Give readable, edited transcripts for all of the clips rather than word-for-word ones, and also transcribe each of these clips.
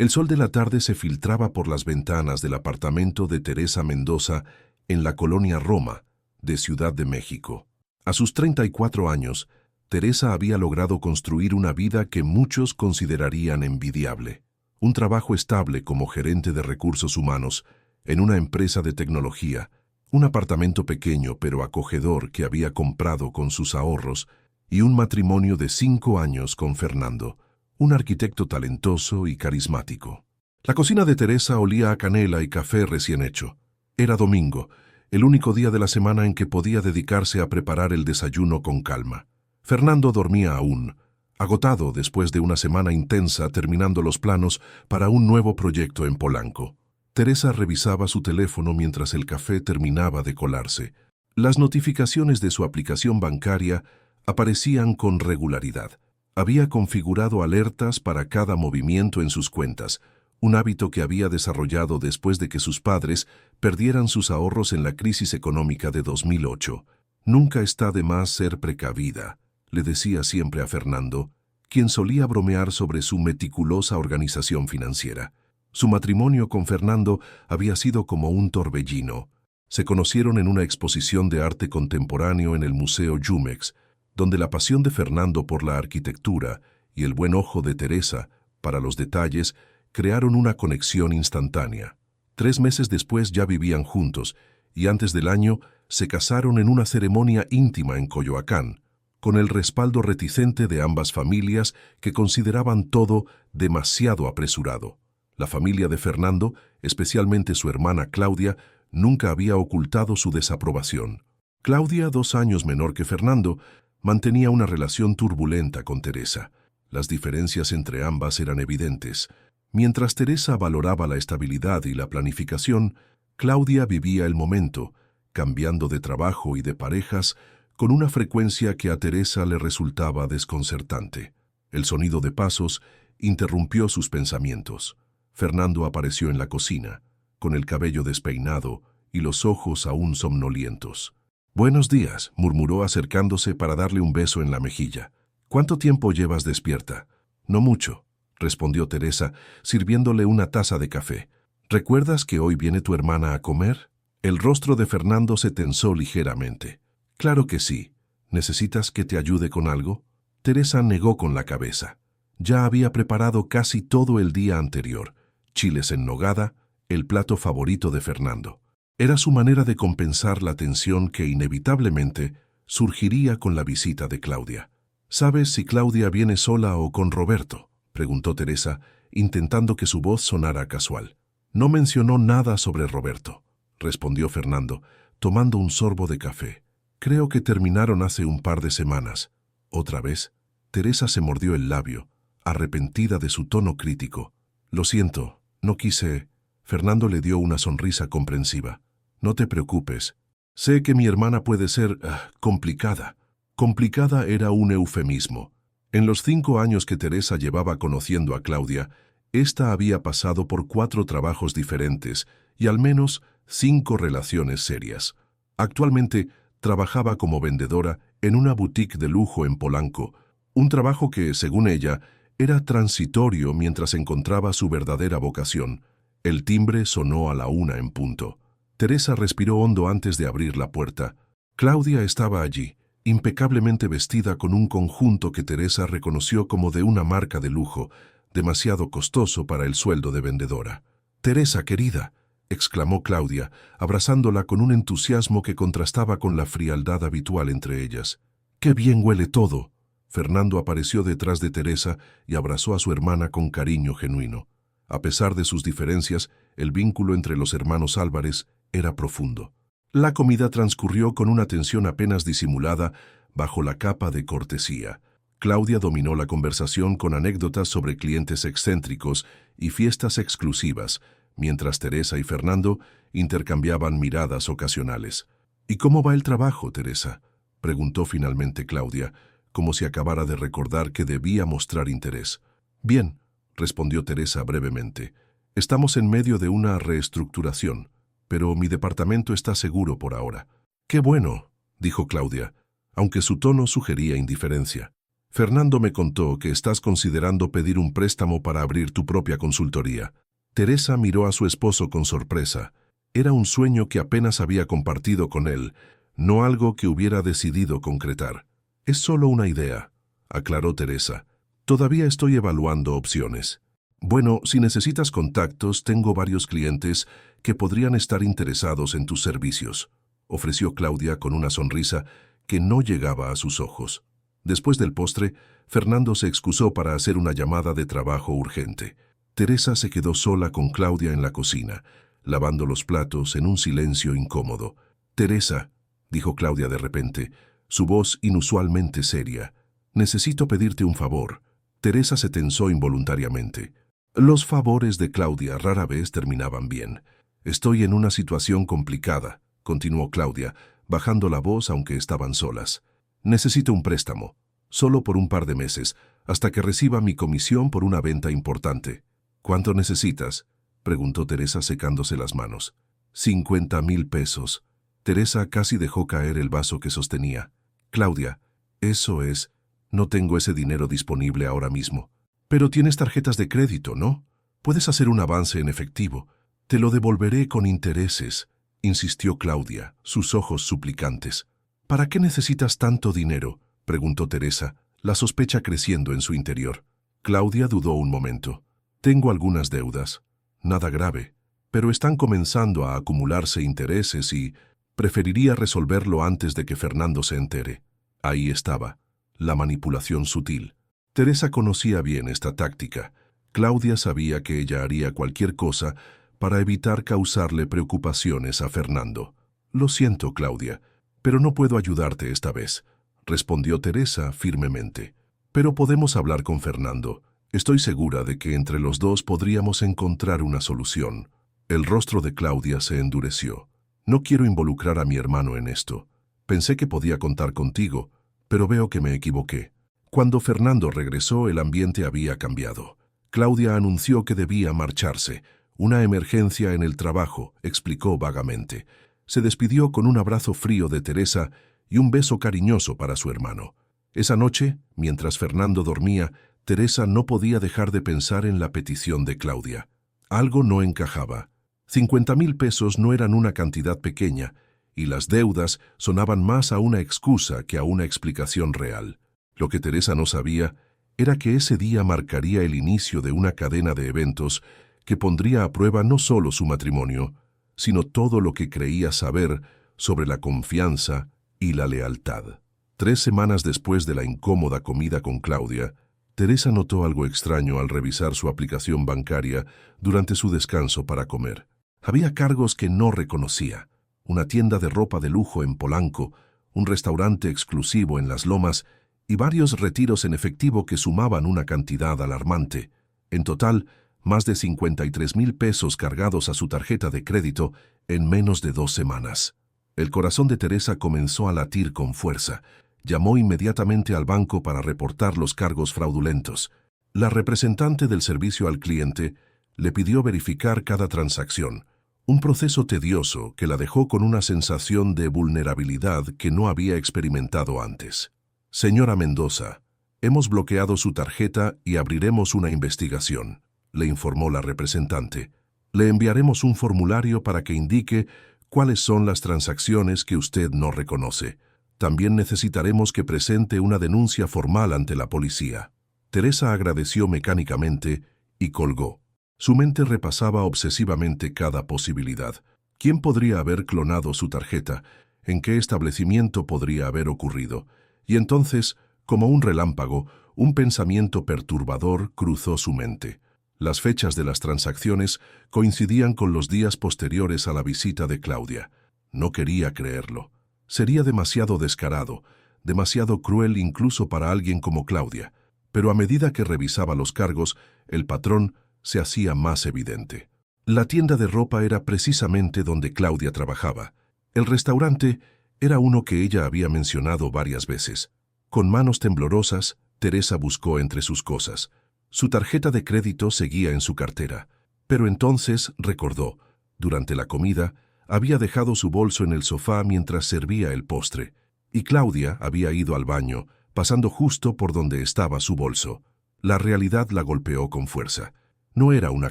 El sol de la tarde se filtraba por las ventanas del apartamento de Teresa Mendoza en la colonia Roma, de Ciudad de México. A sus 34 años, Teresa había logrado construir una vida que muchos considerarían envidiable. Un trabajo estable como gerente de recursos humanos en una empresa de tecnología, un apartamento pequeño pero acogedor que había comprado con sus ahorros y un matrimonio de 5 años con Fernando, un arquitecto talentoso y carismático. La cocina de Teresa olía a canela y café recién hecho. Era domingo, el único día de la semana en que podía dedicarse a preparar el desayuno con calma. Fernando dormía aún, agotado después de una semana intensa terminando los planos para un nuevo proyecto en Polanco. Teresa revisaba su teléfono mientras el café terminaba de colarse. Las notificaciones de su aplicación bancaria aparecían con regularidad. Había configurado alertas para cada movimiento en sus cuentas, un hábito que había desarrollado después de que sus padres perdieran sus ahorros en la crisis económica de 2008. Nunca está de más ser precavida, le decía siempre a Fernando, quien solía bromear sobre su meticulosa organización financiera. Su matrimonio con Fernando había sido como un torbellino. Se conocieron en una exposición de arte contemporáneo en el Museo Jumex, donde la pasión de Fernando por la arquitectura y el buen ojo de Teresa para los detalles crearon una conexión instantánea. 3 meses después ya vivían juntos y antes del año se casaron en una ceremonia íntima en Coyoacán, con el respaldo reticente de ambas familias que consideraban todo demasiado apresurado. La familia de Fernando, especialmente su hermana Claudia, nunca había ocultado su desaprobación. Claudia, 2 años menor que Fernando, mantenía una relación turbulenta con Teresa. Las diferencias entre ambas eran evidentes. Mientras Teresa valoraba la estabilidad y la planificación, Claudia vivía el momento, cambiando de trabajo y de parejas con una frecuencia que a Teresa le resultaba desconcertante. El sonido de pasos interrumpió sus pensamientos. Fernando apareció en la cocina, con el cabello despeinado y los ojos aún somnolientos. «Buenos días», murmuró acercándose para darle un beso en la mejilla. «¿Cuánto tiempo llevas despierta?» «No mucho», respondió Teresa, sirviéndole una taza de café. «¿Recuerdas que hoy viene tu hermana a comer?» El rostro de Fernando se tensó ligeramente. «Claro que sí. ¿Necesitas que te ayude con algo?» Teresa negó con la cabeza. Ya había preparado casi todo el día anterior. Chiles en nogada, el plato favorito de Fernando. Era su manera de compensar la tensión que inevitablemente surgiría con la visita de Claudia. «¿Sabes si Claudia viene sola o con Roberto?», preguntó Teresa, intentando que su voz sonara casual. «No mencionó nada sobre Roberto», respondió Fernando, tomando un sorbo de café. «Creo que terminaron hace un par de semanas». Otra vez, Teresa se mordió el labio, arrepentida de su tono crítico. «Lo siento, no quise...» Fernando le dio una sonrisa comprensiva. «No te preocupes. Sé que mi hermana puede ser complicada». Complicada era un eufemismo. En los 5 años que Teresa llevaba conociendo a Claudia, ésta había pasado por 4 trabajos diferentes y al menos 5 relaciones serias. Actualmente trabajaba como vendedora en una boutique de lujo en Polanco, un trabajo que, según ella, era transitorio mientras encontraba su verdadera vocación. El timbre sonó a la 1 en punto. Teresa respiró hondo antes de abrir la puerta. Claudia estaba allí, impecablemente vestida con un conjunto que Teresa reconoció como de una marca de lujo, demasiado costoso para el sueldo de vendedora. «Teresa, querida», exclamó Claudia, abrazándola con un entusiasmo que contrastaba con la frialdad habitual entre ellas. «¡Qué bien huele todo!». Fernando apareció detrás de Teresa y abrazó a su hermana con cariño genuino. A pesar de sus diferencias, el vínculo entre los hermanos Álvarez era profundo. La comida transcurrió con una tensión apenas disimulada bajo la capa de cortesía. Claudia dominó la conversación con anécdotas sobre clientes excéntricos y fiestas exclusivas, mientras Teresa y Fernando intercambiaban miradas ocasionales. «¿Y cómo va el trabajo, Teresa?», preguntó finalmente Claudia, como si acabara de recordar que debía mostrar interés. «Bien», respondió Teresa brevemente. «Estamos en medio de una reestructuración, pero mi departamento está seguro por ahora». «Qué bueno», dijo Claudia, aunque su tono sugería indiferencia. Fernando me contó que estás considerando pedir un préstamo para abrir tu propia consultoría. Teresa miró a su esposo con sorpresa. Era un sueño que apenas había compartido con él, no algo que hubiera decidido concretar. Es solo una idea, aclaró Teresa. Todavía estoy evaluando opciones. Bueno, si necesitas contactos, tengo varios clientes que podrían estar interesados en tus servicios, ofreció Claudia con una sonrisa que no llegaba a sus ojos. Después del postre, Fernando se excusó para hacer una llamada de trabajo urgente. Teresa se quedó sola con Claudia en la cocina, lavando los platos en un silencio incómodo. «Teresa», dijo Claudia de repente, su voz inusualmente seria, «necesito pedirte un favor». Teresa se tensó involuntariamente. Los favores de Claudia rara vez terminaban bien. «Estoy en una situación complicada», continuó Claudia, bajando la voz aunque estaban solas. «Necesito un préstamo, solo por un par de meses, hasta que reciba mi comisión por una venta importante». «¿Cuánto necesitas?», preguntó Teresa secándose las manos. 50,000 pesos. Teresa casi dejó caer el vaso que sostenía. «Claudia, eso es, no tengo ese dinero disponible ahora mismo». «Pero tienes tarjetas de crédito, ¿no? Puedes hacer un avance en efectivo. Te lo devolveré con intereses», insistió Claudia, sus ojos suplicantes. «¿Para qué necesitas tanto dinero?», preguntó Teresa, la sospecha creciendo en su interior. Claudia dudó un momento. «Tengo algunas deudas. Nada grave, pero están comenzando a acumularse intereses y preferiría resolverlo antes de que Fernando se entere». Ahí estaba, la manipulación sutil. Teresa conocía bien esta táctica. Claudia sabía que ella haría cualquier cosa para evitar causarle preocupaciones a Fernando. «Lo siento, Claudia, pero no puedo ayudarte esta vez», respondió Teresa firmemente. «Pero podemos hablar con Fernando. Estoy segura de que entre los dos podríamos encontrar una solución». El rostro de Claudia se endureció. «No quiero involucrar a mi hermano en esto. Pensé que podía contar contigo, pero veo que me equivoqué». Cuando Fernando regresó, el ambiente había cambiado. Claudia anunció que debía marcharse. «Una emergencia en el trabajo», explicó vagamente. Se despidió con un abrazo frío de Teresa y un beso cariñoso para su hermano. Esa noche, mientras Fernando dormía, Teresa no podía dejar de pensar en la petición de Claudia. Algo no encajaba. 50,000 pesos no eran una cantidad pequeña, y las deudas sonaban más a una excusa que a una explicación real. Lo que Teresa no sabía era que ese día marcaría el inicio de una cadena de eventos que pondría a prueba no solo su matrimonio, sino todo lo que creía saber sobre la confianza y la lealtad. 3 semanas después de la incómoda comida con Claudia, Teresa notó algo extraño al revisar su aplicación bancaria durante su descanso para comer. Había cargos que no reconocía: una tienda de ropa de lujo en Polanco, un restaurante exclusivo en Las Lomas y varios retiros en efectivo que sumaban una cantidad alarmante. En total, más de 53,000 pesos cargados a su tarjeta de crédito en menos de 2 semanas. El corazón de Teresa comenzó a latir con fuerza. Llamó inmediatamente al banco para reportar los cargos fraudulentos. La representante del servicio al cliente le pidió verificar cada transacción, un proceso tedioso que la dejó con una sensación de vulnerabilidad que no había experimentado antes. «Señora Mendoza, hemos bloqueado su tarjeta y abriremos una investigación», le informó la representante. «Le enviaremos un formulario para que indique cuáles son las transacciones que usted no reconoce. También necesitaremos que presente una denuncia formal ante la policía». Teresa agradeció mecánicamente y colgó. Su mente repasaba obsesivamente cada posibilidad. ¿Quién podría haber clonado su tarjeta? ¿En qué establecimiento podría haber ocurrido? Y entonces, como un relámpago, un pensamiento perturbador cruzó su mente. Las fechas de las transacciones coincidían con los días posteriores a la visita de Claudia. No quería creerlo. Sería demasiado descarado, demasiado cruel incluso para alguien como Claudia. Pero a medida que revisaba los cargos, el patrón se hacía más evidente. La tienda de ropa era precisamente donde Claudia trabajaba. El restaurante era uno que ella había mencionado varias veces. Con manos temblorosas, Teresa buscó entre sus cosas. Su tarjeta de crédito seguía en su cartera. Pero entonces recordó, durante la comida, había dejado su bolso en el sofá mientras servía el postre, y Claudia había ido al baño pasando justo por donde estaba su bolso. La realidad la golpeó con fuerza. No era una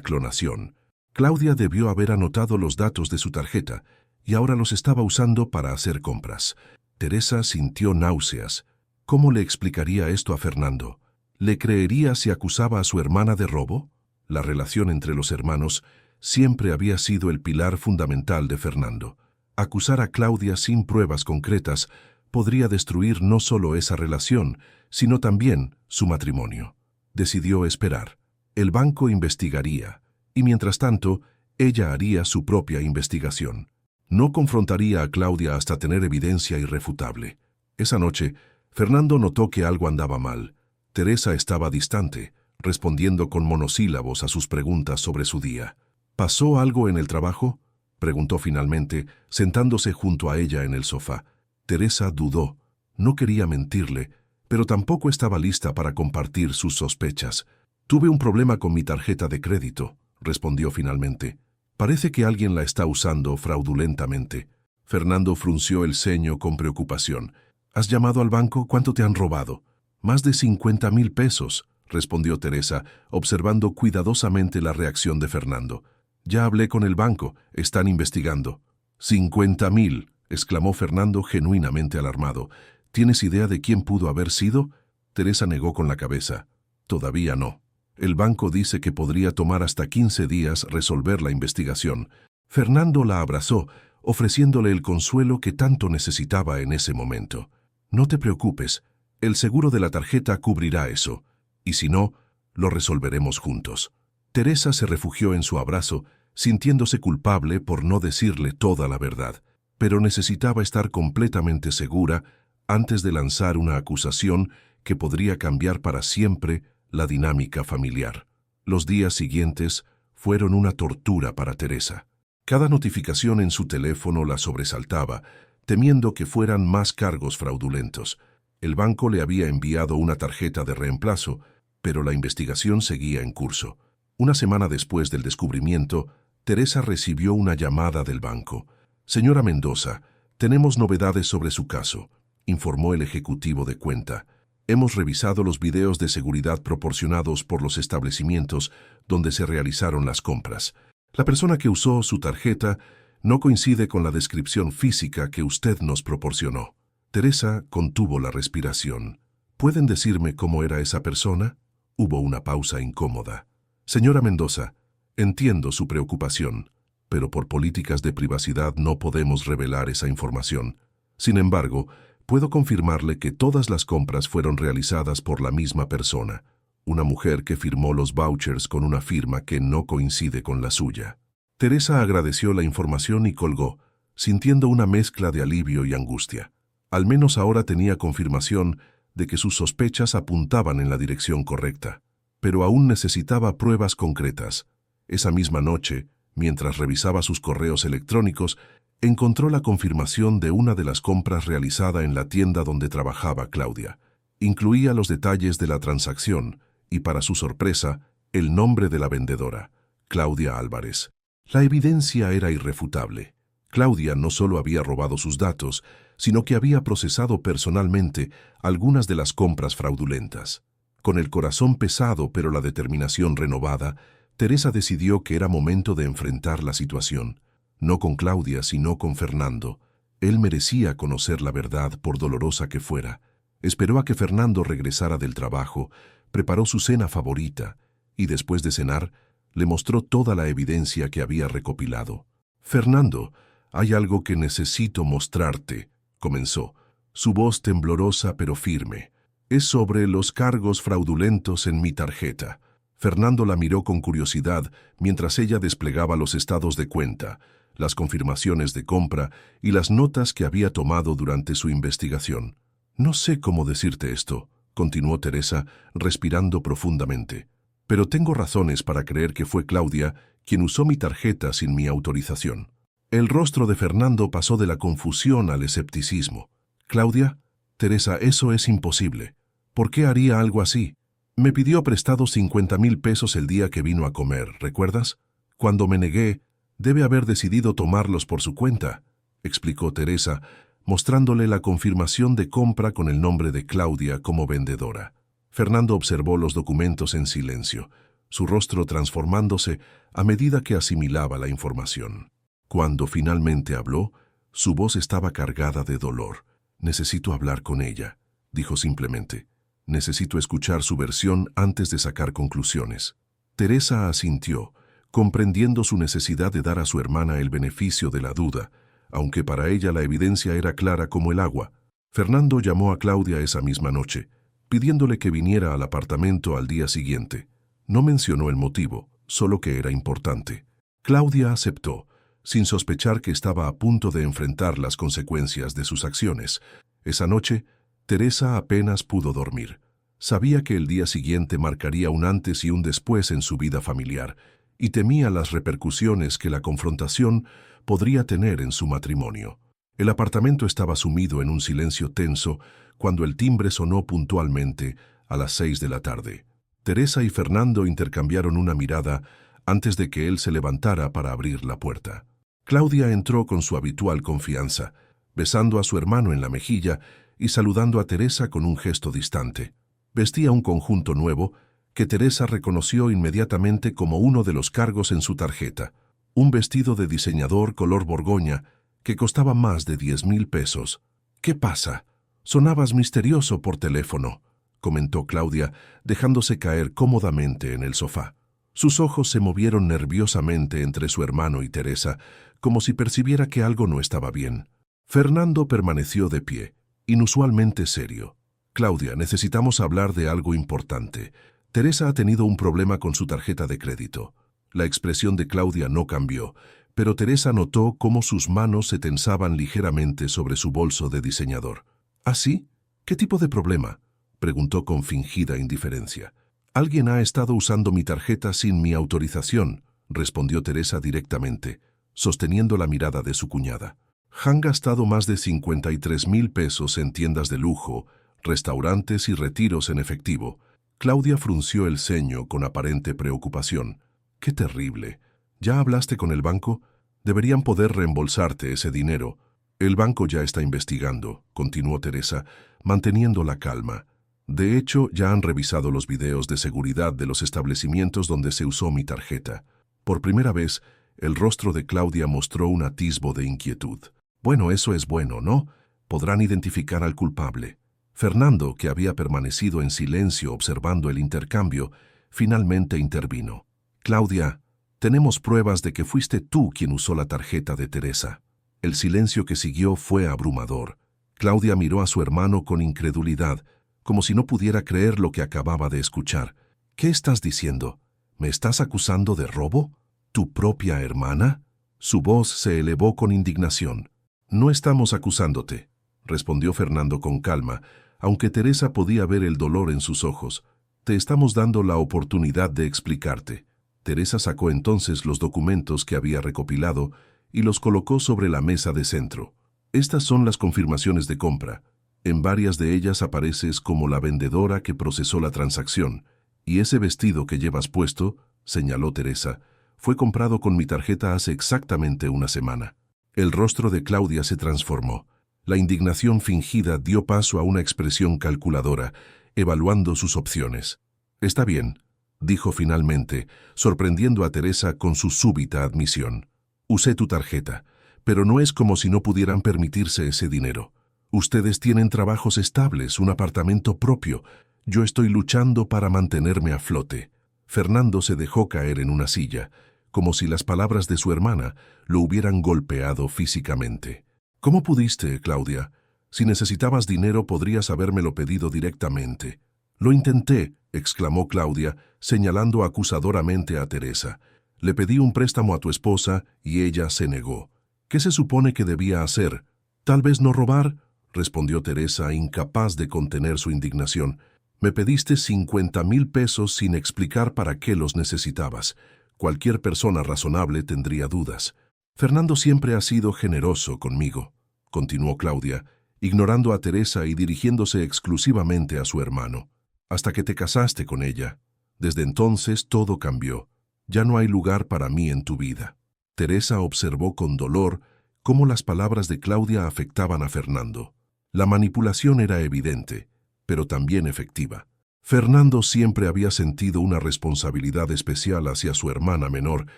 clonación. Claudia debió haber anotado los datos de su tarjeta y ahora los estaba usando para hacer compras. Teresa sintió náuseas. ¿Cómo le explicaría esto a Fernando? ¿Le creería si acusaba a su hermana de robo? La relación entre los hermanos siempre había sido el pilar fundamental de Fernando. Acusar a Claudia sin pruebas concretas podría destruir no solo esa relación, sino también su matrimonio. Decidió esperar. El banco investigaría, y mientras tanto, ella haría su propia investigación. No confrontaría a Claudia hasta tener evidencia irrefutable. Esa noche, Fernando notó que algo andaba mal. Teresa estaba distante, respondiendo con monosílabos a sus preguntas sobre su día. ¿Pasó algo en el trabajo?, preguntó finalmente, sentándose junto a ella en el sofá. Teresa dudó. No quería mentirle, pero tampoco estaba lista para compartir sus sospechas. «Tuve un problema con mi tarjeta de crédito», respondió finalmente. «Parece que alguien la está usando fraudulentamente». Fernando frunció el ceño con preocupación. «¿Has llamado al banco? ¿Cuánto te han robado?» «Más de 50,000 pesos», respondió Teresa, observando cuidadosamente la reacción de Fernando. «Ya hablé con el banco, están investigando». «50,000», exclamó Fernando genuinamente alarmado. «¿Tienes idea de quién pudo haber sido?» Teresa negó con la cabeza. «Todavía no. El banco dice que podría tomar hasta 15 días resolver la investigación». Fernando la abrazó, ofreciéndole el consuelo que tanto necesitaba en ese momento. «No te preocupes, el seguro de la tarjeta cubrirá eso, y si no, lo resolveremos juntos». Teresa se refugió en su abrazo, sintiéndose culpable por no decirle toda la verdad, pero necesitaba estar completamente segura antes de lanzar una acusación que podría cambiar para siempre la dinámica familiar. Los días siguientes fueron una tortura para Teresa. Cada notificación en su teléfono la sobresaltaba, temiendo que fueran más cargos fraudulentos. El banco le había enviado una tarjeta de reemplazo, pero la investigación seguía en curso. Una semana después del descubrimiento, Teresa recibió una llamada del banco. «Señora Mendoza, tenemos novedades sobre su caso», informó el ejecutivo de cuenta. «Hemos revisado los videos de seguridad proporcionados por los establecimientos donde se realizaron las compras. La persona que usó su tarjeta no coincide con la descripción física que usted nos proporcionó». Teresa contuvo la respiración. «¿Pueden decirme cómo era esa persona?». Hubo una pausa incómoda. «Señora Mendoza, entiendo su preocupación, pero por políticas de privacidad no podemos revelar esa información. Sin embargo, puedo confirmarle que todas las compras fueron realizadas por la misma persona, una mujer que firmó los vouchers con una firma que no coincide con la suya». Teresa agradeció la información y colgó, sintiendo una mezcla de alivio y angustia. Al menos ahora tenía confirmación de que sus sospechas apuntaban en la dirección correcta. Pero aún necesitaba pruebas concretas. Esa misma noche, mientras revisaba sus correos electrónicos, encontró la confirmación de una de las compras realizada en la tienda donde trabajaba Claudia. Incluía los detalles de la transacción y, para su sorpresa, el nombre de la vendedora, Claudia Álvarez. La evidencia era irrefutable. Claudia no solo había robado sus datos, sino que había procesado personalmente algunas de las compras fraudulentas. Con el corazón pesado pero la determinación renovada, Teresa decidió que era momento de enfrentar la situación. No con Claudia, sino con Fernando. Él merecía conocer la verdad, por dolorosa que fuera. Esperó a que Fernando regresara del trabajo, preparó su cena favorita y después de cenar, le mostró toda la evidencia que había recopilado. «Fernando, hay algo que necesito mostrarte», comenzó, su voz temblorosa pero firme. «Es sobre los cargos fraudulentos en mi tarjeta». Fernando la miró con curiosidad mientras ella desplegaba los estados de cuenta, las confirmaciones de compra y las notas que había tomado durante su investigación. «No sé cómo decirte esto», continuó Teresa, respirando profundamente, «pero tengo razones para creer que fue Claudia quien usó mi tarjeta sin mi autorización». El rostro de Fernando pasó de la confusión al escepticismo. «¿Claudia? Teresa, eso es imposible. ¿Por qué haría algo así? Me pidió prestado 50,000 pesos el día que vino a comer, ¿recuerdas? Cuando me negué, debe haber decidido tomarlos por su cuenta», explicó Teresa, mostrándole la confirmación de compra con el nombre de Claudia como vendedora. Fernando observó los documentos en silencio, su rostro transformándose a medida que asimilaba la información. Cuando finalmente habló, su voz estaba cargada de dolor. «Necesito hablar con ella», dijo simplemente. «Necesito escuchar su versión antes de sacar conclusiones». Teresa asintió, comprendiendo su necesidad de dar a su hermana el beneficio de la duda, aunque para ella la evidencia era clara como el agua. Fernando llamó a Claudia esa misma noche, pidiéndole que viniera al apartamento al día siguiente. No mencionó el motivo, solo que era importante. Claudia aceptó, sin sospechar que estaba a punto de enfrentar las consecuencias de sus acciones. Esa noche, Teresa apenas pudo dormir. Sabía que el día siguiente marcaría un antes y un después en su vida familiar, y temía las repercusiones que la confrontación podría tener en su matrimonio. El apartamento estaba sumido en un silencio tenso cuando el timbre sonó puntualmente a las 6 de la tarde. Teresa y Fernando intercambiaron una mirada antes de que él se levantara para abrir la puerta. Claudia entró con su habitual confianza, besando a su hermano en la mejilla y saludando a Teresa con un gesto distante. Vestía un conjunto nuevo que Teresa reconoció inmediatamente como uno de los cargos en su tarjeta, un vestido de diseñador color borgoña que costaba más de 10,000 pesos. «¿Qué pasa? Sonabas misterioso por teléfono», comentó Claudia, dejándose caer cómodamente en el sofá. Sus ojos se movieron nerviosamente entre su hermano y Teresa, como si percibiera que algo no estaba bien. Fernando permaneció de pie, inusualmente serio. «Claudia, necesitamos hablar de algo importante. Teresa ha tenido un problema con su tarjeta de crédito». La expresión de Claudia no cambió, pero Teresa notó cómo sus manos se tensaban ligeramente sobre su bolso de diseñador. «¿Ah, sí? ¿Qué tipo de problema?», preguntó con fingida indiferencia. «Alguien ha estado usando mi tarjeta sin mi autorización», respondió Teresa directamente, sosteniendo la mirada de su cuñada. «Han gastado más de 53,000 pesos en tiendas de lujo, restaurantes y retiros en efectivo». Claudia frunció el ceño con aparente preocupación. «Qué terrible. ¿Ya hablaste con el banco? Deberían poder reembolsarte ese dinero». «El banco ya está investigando», continuó Teresa, manteniendo la calma. «De hecho, ya han revisado los videos de seguridad de los establecimientos donde se usó mi tarjeta». Por primera vez, el rostro de Claudia mostró un atisbo de inquietud. «Bueno, eso es bueno, ¿no? Podrán identificar al culpable». Fernando, que había permanecido en silencio observando el intercambio, finalmente intervino. «Claudia, tenemos pruebas de que fuiste tú quien usó la tarjeta de Teresa». El silencio que siguió fue abrumador. Claudia miró a su hermano con incredulidad, como si no pudiera creer lo que acababa de escuchar. «¿Qué estás diciendo? ¿Me estás acusando de robo? ¿Tu propia hermana?». Su voz se elevó con indignación. «No estamos acusándote», respondió Fernando con calma, aunque Teresa podía ver el dolor en sus ojos. «Te estamos dando la oportunidad de explicarte». Teresa sacó entonces los documentos que había recopilado y los colocó sobre la mesa de centro. «Estas son las confirmaciones de compra. En varias de ellas apareces como la vendedora que procesó la transacción, y ese vestido que llevas puesto», señaló Teresa, «fue comprado con mi tarjeta hace exactamente una semana». El rostro de Claudia se transformó. La indignación fingida dio paso a una expresión calculadora, evaluando sus opciones. «Está bien», dijo finalmente, sorprendiendo a Teresa con su súbita admisión. «Usé tu tarjeta, pero no es como si no pudieran permitirse ese dinero. Ustedes tienen trabajos estables, un apartamento propio. Yo estoy luchando para mantenerme a flote». Fernando se dejó caer en una silla, como si las palabras de su hermana lo hubieran golpeado físicamente. «¿Cómo pudiste, Claudia? Si necesitabas dinero podrías habérmelo pedido directamente». «Lo intenté», exclamó Claudia, señalando acusadoramente a Teresa. «Le pedí un préstamo a tu esposa y ella se negó. ¿Qué se supone que debía hacer? Tal vez no robar», respondió Teresa, incapaz de contener su indignación. «Me pediste 50,000 pesos sin explicar para qué los necesitabas. Cualquier persona razonable tendría dudas». «Fernando siempre ha sido generoso conmigo», continuó Claudia, ignorando a Teresa y dirigiéndose exclusivamente a su hermano. «Hasta que te casaste con ella. Desde entonces todo cambió. Ya no hay lugar para mí en tu vida». Teresa observó con dolor cómo las palabras de Claudia afectaban a Fernando. La manipulación era evidente, pero también efectiva. Fernando siempre había sentido una responsabilidad especial hacia su hermana menor,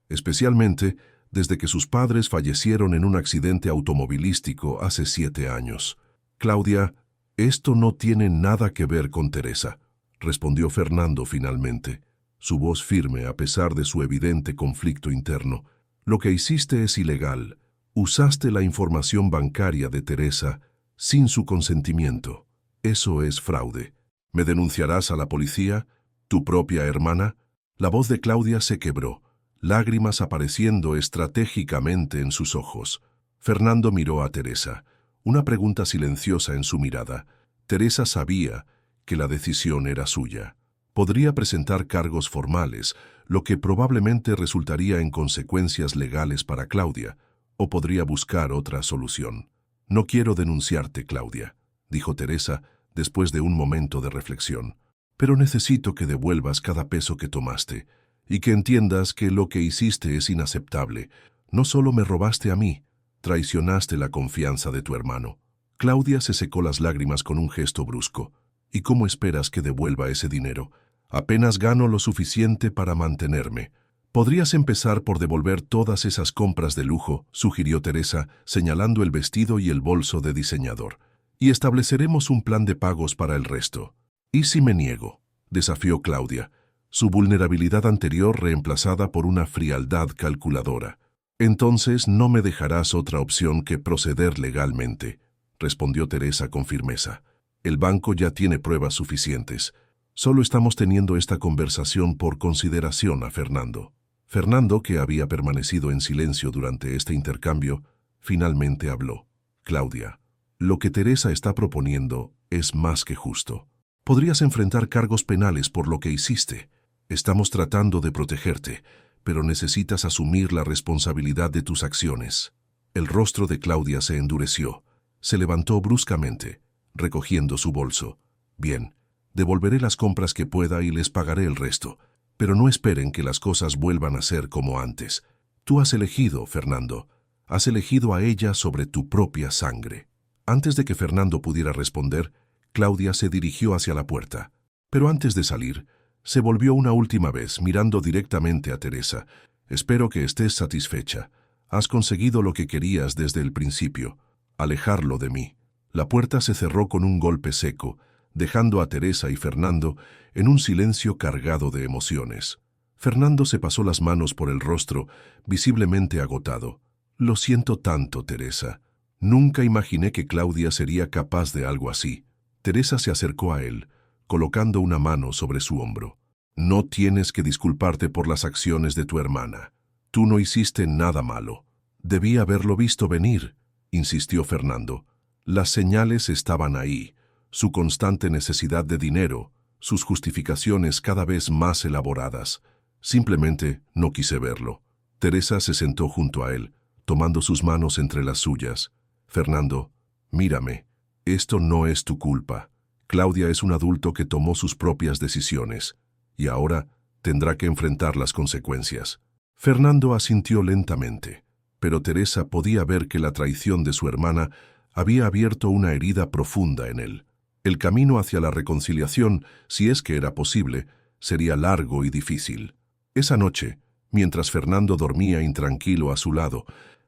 especialmente desde que sus padres fallecieron en un accidente automovilístico hace 7 años. «Claudia, esto no tiene nada que ver con Teresa», respondió Fernando finalmente, su voz firme a pesar de su evidente conflicto interno. «Lo que hiciste es ilegal. Usaste la información bancaria de Teresa sin su consentimiento. Eso es fraude. ¿Me denunciarás a la policía? ¿Tu propia hermana?» La voz de Claudia se quebró, lágrimas apareciendo estratégicamente en sus ojos. Fernando miró a Teresa, una pregunta silenciosa en su mirada. Teresa sabía que la decisión era suya. Podría presentar cargos formales, lo que probablemente resultaría en consecuencias legales para Claudia, o podría buscar otra solución. «No quiero denunciarte, Claudia», dijo Teresa después de un momento de reflexión, «pero necesito que devuelvas cada peso que tomaste y que entiendas que lo que hiciste es inaceptable. No solo me robaste a mí, traicionaste la confianza de tu hermano». Claudia se secó las lágrimas con un gesto brusco. «¿Y cómo esperas que devuelva ese dinero? Apenas gano lo suficiente para mantenerme». «Podrías empezar por devolver todas esas compras de lujo», sugirió Teresa, señalando el vestido y el bolso de diseñador. «Y estableceremos un plan de pagos para el resto». «¿Y si me niego?», desafió Claudia, su vulnerabilidad anterior reemplazada por una frialdad calculadora. «Entonces no me dejarás otra opción que proceder legalmente», respondió Teresa con firmeza. «El banco ya tiene pruebas suficientes. Solo estamos teniendo esta conversación por consideración a Fernando». Fernando, que había permanecido en silencio durante este intercambio, finalmente habló. «Claudia, lo que Teresa está proponiendo es más que justo. Podrías enfrentar cargos penales por lo que hiciste. Estamos tratando de protegerte, pero necesitas asumir la responsabilidad de tus acciones». El rostro de Claudia se endureció. Se levantó bruscamente, recogiendo su bolso. «Bien, devolveré las compras que pueda y les pagaré el resto. Pero no esperen que las cosas vuelvan a ser como antes. Tú has elegido, Fernando. Has elegido a ella sobre tu propia sangre». Antes de que Fernando pudiera responder, Claudia se dirigió hacia la puerta. Pero antes de salir, se volvió una última vez, mirando directamente a Teresa. «Espero que estés satisfecha. Has conseguido lo que querías desde el principio, alejarlo de mí». La puerta se cerró con un golpe seco, dejando a Teresa y Fernando en un silencio cargado de emociones. Fernando se pasó las manos por el rostro, visiblemente agotado. «Lo siento tanto, Teresa. Nunca imaginé que Claudia sería capaz de algo así». Teresa se acercó a él, colocando una mano sobre su hombro. «No tienes que disculparte por las acciones de tu hermana. Tú no hiciste nada malo». «Debí haberlo visto venir», insistió Fernando. «Las señales estaban ahí. Su constante necesidad de dinero, sus justificaciones cada vez más elaboradas. Simplemente no quise verlo». Teresa se sentó junto a él, tomando sus manos entre las suyas. «Fernando, mírame. Esto no es tu culpa. Claudia es un adulto que tomó sus propias decisiones, y ahora tendrá que enfrentar las consecuencias». Fernando asintió lentamente, pero Teresa podía ver que la traición de su hermana había abierto una herida profunda en él. El camino hacia la reconciliación, si es que era posible, sería largo y difícil. Esa noche, mientras Fernando dormía intranquilo a su lado,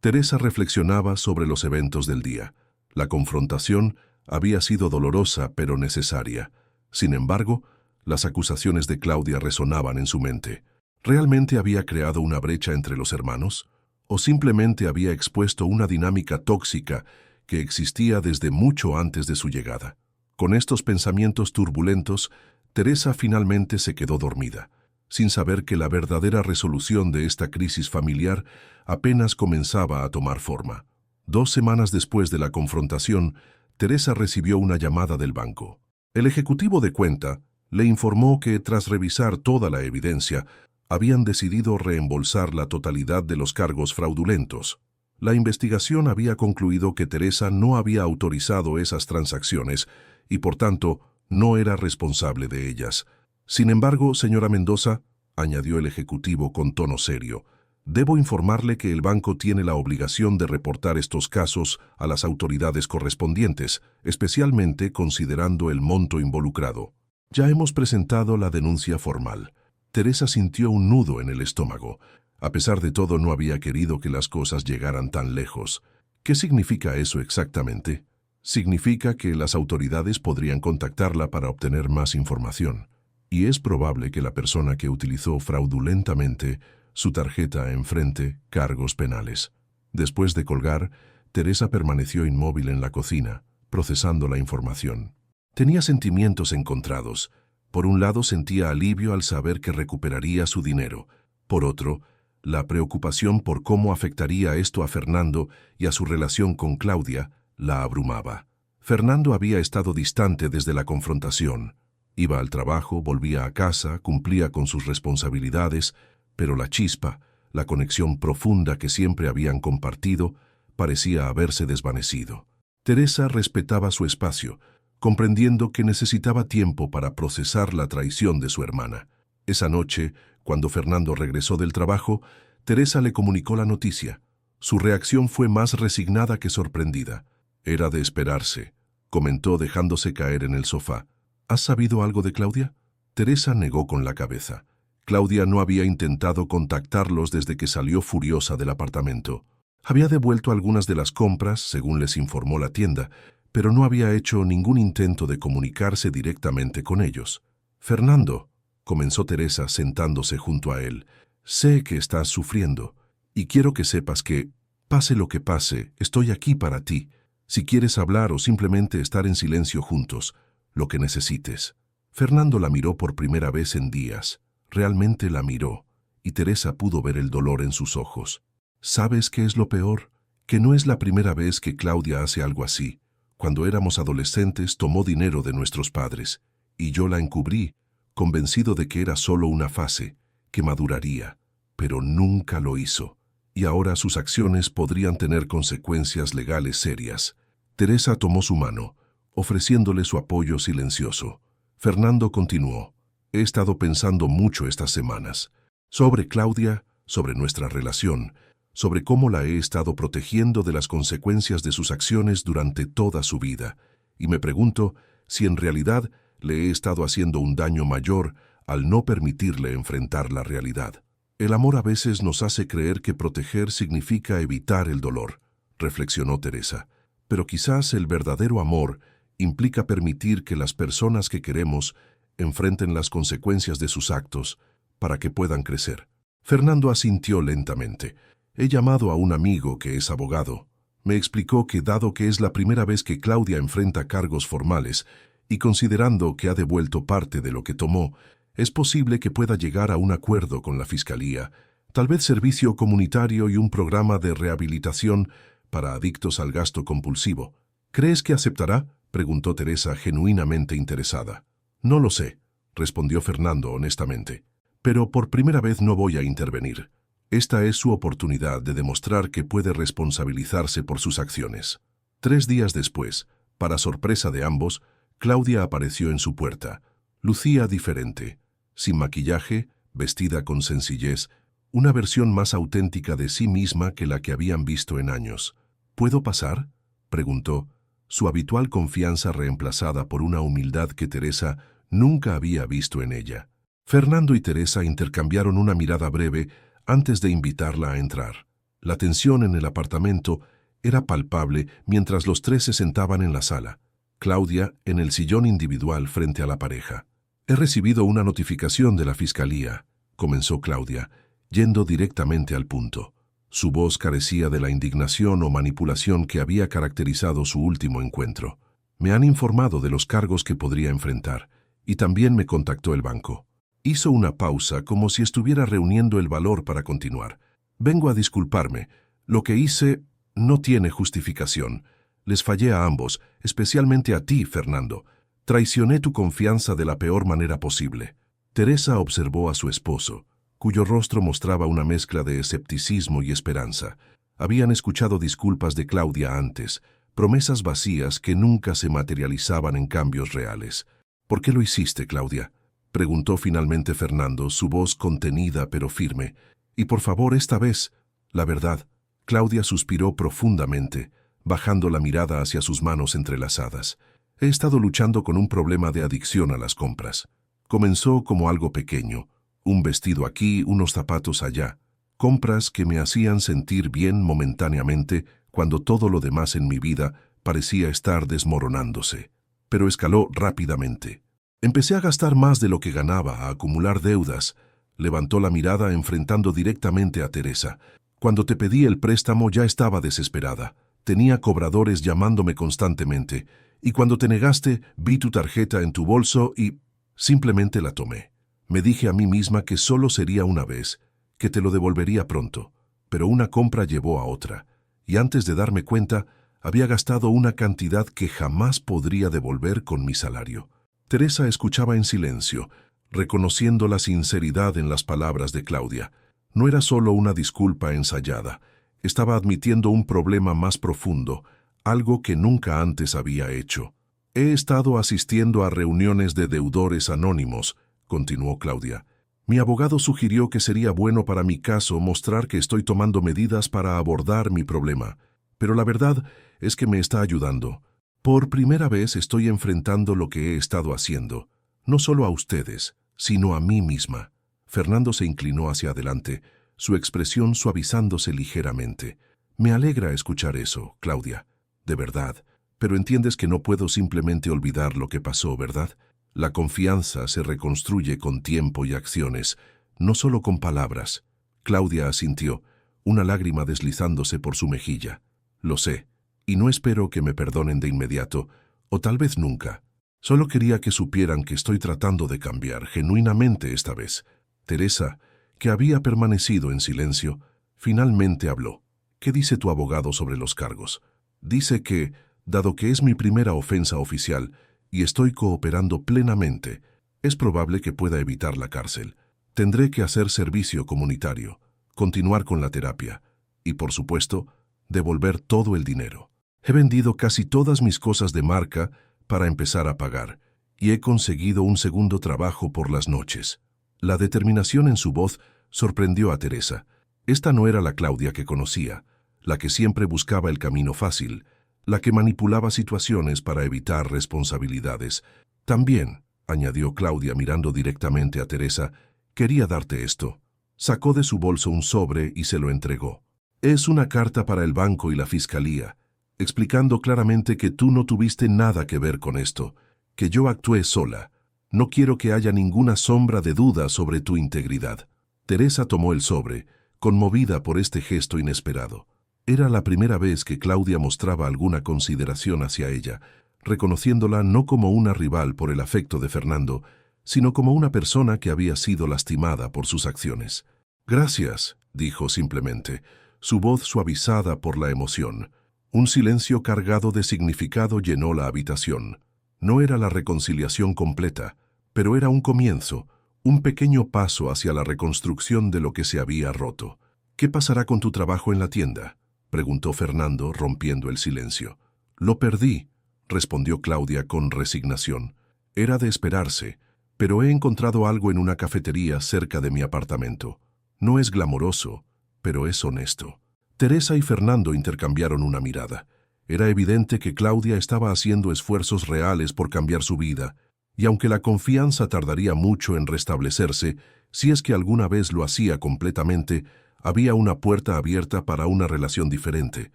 Teresa reflexionaba sobre los eventos del día. La confrontación había sido dolorosa pero necesaria. Sin embargo, las acusaciones de Claudia resonaban en su mente. ¿Realmente había creado una brecha entre los hermanos? ¿O simplemente había expuesto una dinámica tóxica que existía desde mucho antes de su llegada? Con estos pensamientos turbulentos, Teresa finalmente se quedó dormida, sin saber que la verdadera resolución de esta crisis familiar apenas comenzaba a tomar forma. 2 semanas después de la confrontación, Teresa recibió una llamada del banco. El ejecutivo de cuenta le informó que, tras revisar toda la evidencia, habían decidido reembolsar la totalidad de los cargos fraudulentos. La investigación había concluido que Teresa no había autorizado esas transacciones y, por tanto, no era responsable de ellas. «Sin embargo, señora Mendoza», añadió el ejecutivo con tono serio, Debo informarle que el banco tiene la obligación de reportar estos casos a las autoridades correspondientes, especialmente considerando el monto involucrado. Ya hemos presentado la denuncia formal. Teresa sintió un nudo en el estómago. A pesar de todo, no había querido que las cosas llegaran tan lejos. ¿Qué significa eso exactamente? Significa que las autoridades podrían contactarla para obtener más información. Y es probable que la persona que utilizó fraudulentamente su tarjeta enfrente cargos penales. Después de colgar, Teresa permaneció inmóvil en la cocina, procesando la información. Tenía sentimientos encontrados. Por un lado, sentía alivio al saber que recuperaría su dinero. Por otro, la preocupación por cómo afectaría esto a Fernando y a su relación con Claudia la abrumaba. Fernando había estado distante desde la confrontación. Iba al trabajo, volvía a casa, cumplía con sus responsabilidades, pero la chispa, la conexión profunda que siempre habían compartido, parecía haberse desvanecido. Teresa respetaba su espacio, comprendiendo que necesitaba tiempo para procesar la traición de su hermana. Esa noche, cuando Fernando regresó del trabajo, Teresa le comunicó la noticia. Su reacción fue más resignada que sorprendida. Era de esperarse, comentó dejándose caer en el sofá. ¿Has sabido algo de Claudia? Teresa negó con la cabeza. Claudia no había intentado contactarlos desde que salió furiosa del apartamento. Había devuelto algunas de las compras, según les informó la tienda, pero no había hecho ningún intento de comunicarse directamente con ellos. Fernando, comenzó Teresa sentándose junto a él, sé que estás sufriendo y quiero que sepas que, pase lo que pase, estoy aquí para ti. Si quieres hablar o simplemente estar en silencio juntos, lo que necesites. Fernando la miró por primera vez en días. Realmente la miró, y Teresa pudo ver el dolor en sus ojos. ¿Sabes qué es lo peor? Que no es la primera vez que Claudia hace algo así. Cuando éramos adolescentes tomó dinero de nuestros padres, y yo la encubrí, convencido de que era solo una fase, que maduraría, pero nunca lo hizo, y ahora sus acciones podrían tener consecuencias legales serias. Teresa tomó su mano, ofreciéndole su apoyo silencioso. Fernando continuó. He estado pensando mucho estas semanas, sobre Claudia, sobre nuestra relación, sobre cómo la he estado protegiendo de las consecuencias de sus acciones durante toda su vida, y me pregunto si en realidad le he estado haciendo un daño mayor al no permitirle enfrentar la realidad. El amor a veces nos hace creer que proteger significa evitar el dolor, reflexionó Teresa, pero quizás el verdadero amor implica permitir que las personas que queremos enfrenten las consecuencias de sus actos para que puedan crecer. Fernando asintió lentamente. He llamado a un amigo que es abogado. Me explicó que dado que es la primera vez que Claudia enfrenta cargos formales y considerando que ha devuelto parte de lo que tomó, es posible que pueda llegar a un acuerdo con la Fiscalía, tal vez servicio comunitario y un programa de rehabilitación para adictos al gasto compulsivo. ¿Crees que aceptará?, preguntó Teresa genuinamente interesada. No lo sé, respondió Fernando honestamente, pero por primera vez no voy a intervenir. Esta es su oportunidad de demostrar que puede responsabilizarse por sus acciones. 3 días después, para sorpresa de ambos, Claudia apareció en su puerta. Lucía diferente, sin maquillaje, vestida con sencillez, una versión más auténtica de sí misma que la que habían visto en años. ¿Puedo pasar?, preguntó, su habitual confianza reemplazada por una humildad que Teresa nunca había visto en ella. Fernando y Teresa intercambiaron una mirada breve antes de invitarla a entrar. La tensión en el apartamento era palpable mientras los tres se sentaban en la sala. Claudia en el sillón individual frente a la pareja. He recibido una notificación de la Fiscalía, comenzó Claudia, yendo directamente al punto. Su voz carecía de la indignación o manipulación que había caracterizado su último encuentro. Me han informado de los cargos que podría enfrentar, y también me contactó el banco. Hizo una pausa como si estuviera reuniendo el valor para continuar. Vengo a disculparme. Lo que hice no tiene justificación. Les fallé a ambos, especialmente a ti, Fernando. Traicioné tu confianza de la peor manera posible. Teresa observó a su esposo, cuyo rostro mostraba una mezcla de escepticismo y esperanza. Habían escuchado disculpas de Claudia antes, promesas vacías que nunca se materializaban en cambios reales. ¿Por qué lo hiciste, Claudia?, preguntó finalmente Fernando, su voz contenida pero firme. Y por favor, esta vez, la verdad. Claudia suspiró profundamente, bajando la mirada hacia sus manos entrelazadas. He estado luchando con un problema de adicción a las compras. Comenzó como algo pequeño, un vestido aquí, unos zapatos allá. Compras que me hacían sentir bien momentáneamente cuando todo lo demás en mi vida parecía estar desmoronándose. Pero escaló rápidamente. Empecé a gastar más de lo que ganaba, a acumular deudas. Levantó la mirada enfrentando directamente a Teresa. Cuando te pedí el préstamo ya estaba desesperada. Tenía cobradores llamándome constantemente. Y cuando te negaste, vi tu tarjeta en tu bolso y simplemente la tomé. Me dije a mí misma que solo sería una vez, que te lo devolvería pronto. Pero una compra llevó a otra. Y antes de darme cuenta, había gastado una cantidad que jamás podría devolver con mi salario. Teresa escuchaba en silencio, reconociendo la sinceridad en las palabras de Claudia. No era solo una disculpa ensayada, estaba admitiendo un problema más profundo, algo que nunca antes había hecho. He estado asistiendo a reuniones de deudores anónimos, continuó Claudia. Mi abogado sugirió que sería bueno para mi caso mostrar que estoy tomando medidas para abordar mi problema, pero la verdad es que me está ayudando. Por primera vez estoy enfrentando lo que he estado haciendo, no solo a ustedes, sino a mí misma. Fernando se inclinó hacia adelante, su expresión suavizándose ligeramente. Me alegra escuchar eso, Claudia, de verdad, pero entiendes que no puedo simplemente olvidar lo que pasó, ¿verdad? La confianza se reconstruye con tiempo y acciones, no solo con palabras. Claudia asintió, una lágrima deslizándose por su mejilla. Lo sé, y no espero que me perdonen de inmediato, o tal vez nunca. Solo quería que supieran que estoy tratando de cambiar genuinamente esta vez. Teresa, que había permanecido en silencio, finalmente habló. ¿Qué dice tu abogado sobre los cargos? Dice que, dado que es mi primera ofensa oficial y estoy cooperando plenamente, es probable que pueda evitar la cárcel. Tendré que hacer servicio comunitario, continuar con la terapia y, por supuesto, devolver todo el dinero. He vendido casi todas mis cosas de marca para empezar a pagar y he conseguido un segundo trabajo por las noches. La determinación en su voz sorprendió a Teresa. Esta no era la Claudia que conocía, la que siempre buscaba el camino fácil, la que manipulaba situaciones para evitar responsabilidades. También, añadió Claudia mirando directamente a Teresa, quería darte esto. Sacó de su bolso un sobre y se lo entregó. Es una carta para el banco y la fiscalía, explicando claramente que tú no tuviste nada que ver con esto, que yo actué sola. No quiero que haya ninguna sombra de duda sobre tu integridad. Teresa tomó el sobre, conmovida por este gesto inesperado. Era la primera vez que Claudia mostraba alguna consideración hacia ella, reconociéndola no como una rival por el afecto de Fernando, sino como una persona que había sido lastimada por sus acciones. Gracias, dijo simplemente, su voz suavizada por la emoción. Un silencio cargado de significado llenó la habitación. No era la reconciliación completa, pero era un comienzo, un pequeño paso hacia la reconstrucción de lo que se había roto. ¿Qué pasará con tu trabajo en la tienda?, preguntó Fernando, rompiendo el silencio. Lo perdí, respondió Claudia con resignación. Era de esperarse, pero he encontrado algo en una cafetería cerca de mi apartamento. No es glamoroso, pero es honesto. Teresa y Fernando intercambiaron una mirada. Era evidente que Claudia estaba haciendo esfuerzos reales por cambiar su vida, y aunque la confianza tardaría mucho en restablecerse, si es que alguna vez lo hacía completamente, había una puerta abierta para una relación diferente,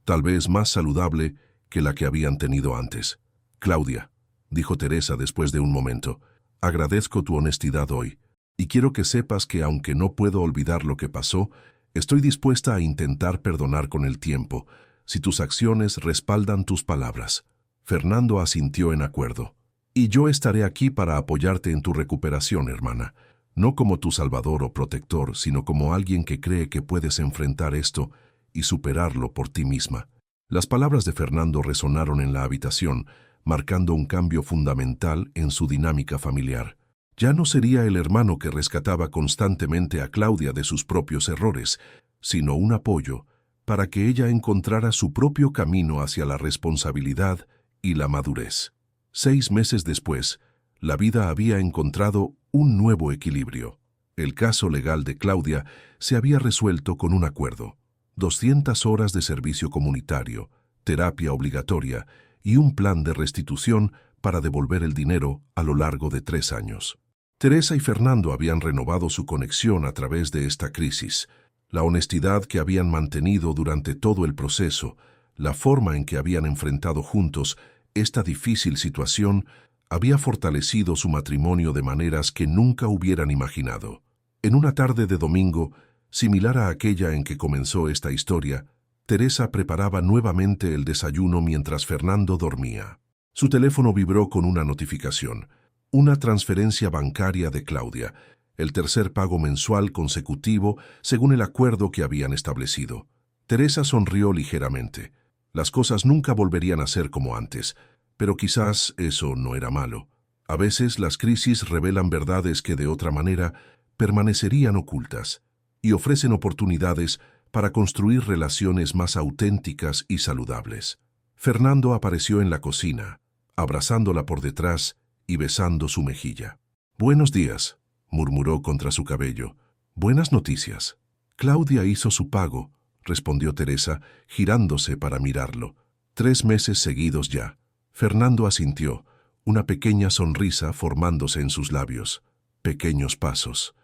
tal vez más saludable que la que habían tenido antes. Claudia, dijo Teresa después de un momento, agradezco tu honestidad hoy, y quiero que sepas que aunque no puedo olvidar lo que pasó, estoy dispuesta a intentar perdonar con el tiempo, si tus acciones respaldan tus palabras. Fernando asintió en acuerdo. Y yo estaré aquí para apoyarte en tu recuperación, hermana. No como tu salvador o protector, sino como alguien que cree que puedes enfrentar esto y superarlo por ti misma. Las palabras de Fernando resonaron en la habitación, marcando un cambio fundamental en su dinámica familiar. Ya no sería el hermano que rescataba constantemente a Claudia de sus propios errores, sino un apoyo para que ella encontrara su propio camino hacia la responsabilidad y la madurez. 6 meses después, la vida había encontrado un nuevo equilibrio. El caso legal de Claudia se había resuelto con un acuerdo: 200 horas de servicio comunitario, terapia obligatoria y un plan de restitución para devolver el dinero a lo largo de 3 años. Teresa y Fernando habían renovado su conexión a través de esta crisis. La honestidad que habían mantenido durante todo el proceso, la forma en que habían enfrentado juntos esta difícil situación, había fortalecido su matrimonio de maneras que nunca hubieran imaginado. En una tarde de domingo, similar a aquella en que comenzó esta historia, Teresa preparaba nuevamente el desayuno mientras Fernando dormía. Su teléfono vibró con una notificación: una transferencia bancaria de Claudia, el tercer pago mensual consecutivo según el acuerdo que habían establecido. Teresa sonrió ligeramente. Las cosas nunca volverían a ser como antes, pero quizás eso no era malo. A veces las crisis revelan verdades que de otra manera permanecerían ocultas y ofrecen oportunidades para construir relaciones más auténticas y saludables. Fernando apareció en la cocina, abrazándola por detrás y besando su mejilla. «Buenos días», murmuró contra su cabello. «Buenas noticias». «Claudia hizo su pago», respondió Teresa, girándose para mirarlo. «3 meses seguidos ya». Fernando asintió, una pequeña sonrisa formándose en sus labios. «Pequeños pasos,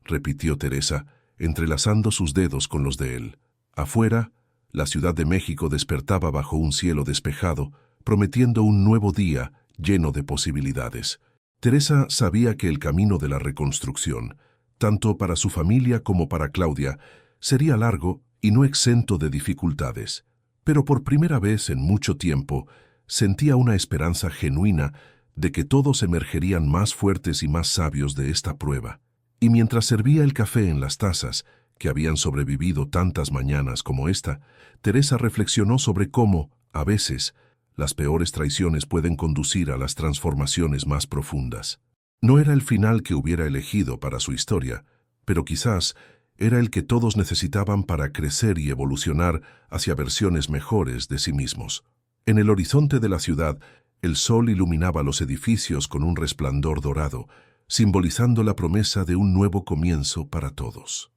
repitió Teresa, entrelazando sus dedos con los de él. Afuera, la Ciudad de México despertaba bajo un cielo despejado, prometiendo un nuevo día lleno de posibilidades. Teresa sabía que el camino de la reconstrucción, tanto para su familia como para Claudia, sería largo y no exento de dificultades. Pero por primera vez en mucho tiempo, sentía una esperanza genuina de que todos emergerían más fuertes y más sabios de esta prueba. Y mientras servía el café en las tazas, que habían sobrevivido tantas mañanas como esta, Teresa reflexionó sobre cómo, a veces, las peores traiciones pueden conducir a las transformaciones más profundas. No era el final que hubiera elegido para su historia, pero quizás era el que todos necesitaban para crecer y evolucionar hacia versiones mejores de sí mismos. En el horizonte de la ciudad, el sol iluminaba los edificios con un resplandor dorado, simbolizando la promesa de un nuevo comienzo para todos.